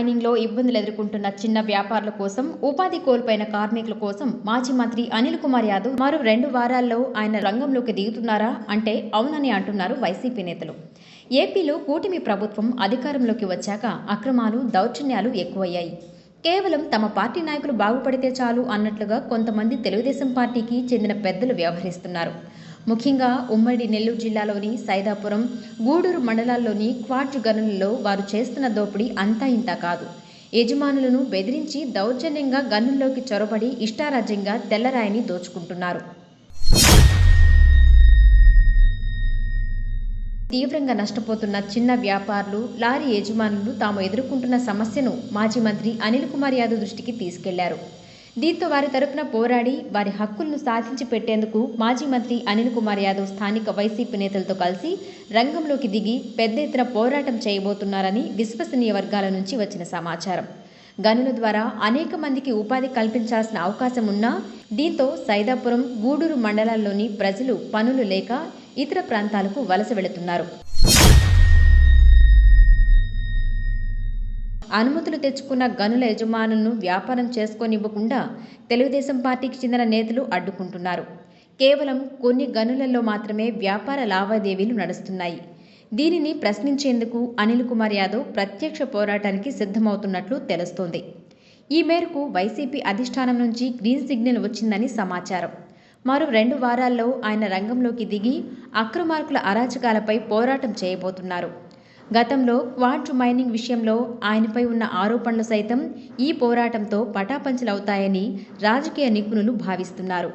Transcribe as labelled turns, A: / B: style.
A: మైనింగ్లో ఇబ్బందులు ఎదుర్కొంటున్న చిన్న వ్యాపారుల కోసం, ఉపాధి కోల్పోయిన కార్మికుల కోసం మాజీ మంత్రి అనిల్ కుమార్ యాదవ్ మరో 2 వారాల్లో ఆయన రంగంలోకి దిగుతున్నారా అంటే అవునని అంటున్నారు వైసీపీ నేతలు. ఏపీలో కూటమి ప్రభుత్వం అధికారంలోకి వచ్చాక అక్రమాలు, దౌర్జన్యాలు ఎక్కువయ్యాయి. కేవలం తమ పార్టీ నాయకులు బాగుపడితే చాలు అన్నట్లుగా కొంతమంది తెలుగుదేశం పార్టీకి చెందిన పెద్దలు వ్యవహరిస్తున్నారు. ముఖ్యంగా ఉమ్మడి నెల్లూరు జిల్లాలోని సైదాపురం, గూడూరు మండలాల్లోని క్వార్ట్జ్ గనులలో వారు చేస్తున్న దోపిడీ అంతా ఇంతా కాదు. యజమానులను బెదిరించి దౌర్జన్యంగా గనుల్లోకి చొరబడి ఇష్టారాజ్యంగా తెల్లరాయిని దోచుకుంటున్నారు. తీవ్రంగా నష్టపోతున్న చిన్న వ్యాపారులు, లారీ యజమానులు తాము ఎదుర్కొంటున్న సమస్యను మాజీ మంత్రి అనిల్ కుమార్ యాదవ్ దృష్టికి తీసుకెళ్లారు. దీంతో వారి తరపున పోరాడి వారి హక్కులను సాధించి పెట్టేందుకు మాజీ మంత్రి అనిల్ కుమార్ యాదవ్ స్థానిక వైసీపీ నేతలతో కలిసి రంగంలోకి దిగి పెద్ద ఎత్తున పోరాటం చేయబోతున్నారని విశ్వసనీయ వర్గాల నుంచి వచ్చిన సమాచారం. గనుల ద్వారా అనేక మందికి ఉపాధి కల్పించాల్సిన అవకాశం ఉన్నా దీంతో సైదాపురం, గూడూరు మండలాల్లోని ప్రజలు పనులు లేక ఇతర ప్రాంతాలకు వలస వెళుతున్నారు. అనుమతులు తెచ్చుకున్న గనుల యజమానులను వ్యాపారం చేసుకోనివ్వకుండా తెలుగుదేశం పార్టీకి చెందిన నేతలు అడ్డుకుంటున్నారు. కేవలం కొన్ని గనులలో మాత్రమే వ్యాపార లావాదేవీలు నడుస్తున్నాయి. దీనిని ప్రశ్నించేందుకు అనిల్ కుమార్ యాదవ్ ప్రత్యక్ష పోరాటానికి సిద్ధమవుతున్నట్లు తెలుస్తోంది. ఈ మేరకు వైసీపీ అధిష్టానం నుంచి గ్రీన్ సిగ్నల్ వచ్చిందని సమాచారం. మరో 2 వారాల్లో ఆయన రంగంలోకి దిగి అక్రమార్కుల అరాచకాలపై పోరాటం చేయబోతున్నారు. గతంలో క్వార్ట్జ్ మైనింగ్ విషయంలో ఆయనపై ఉన్న ఆరోపణలు సైతం ఈ పోరాటంతో పటాపంచలవుతాయని రాజకీయ నిపుణులు భావిస్తున్నారు.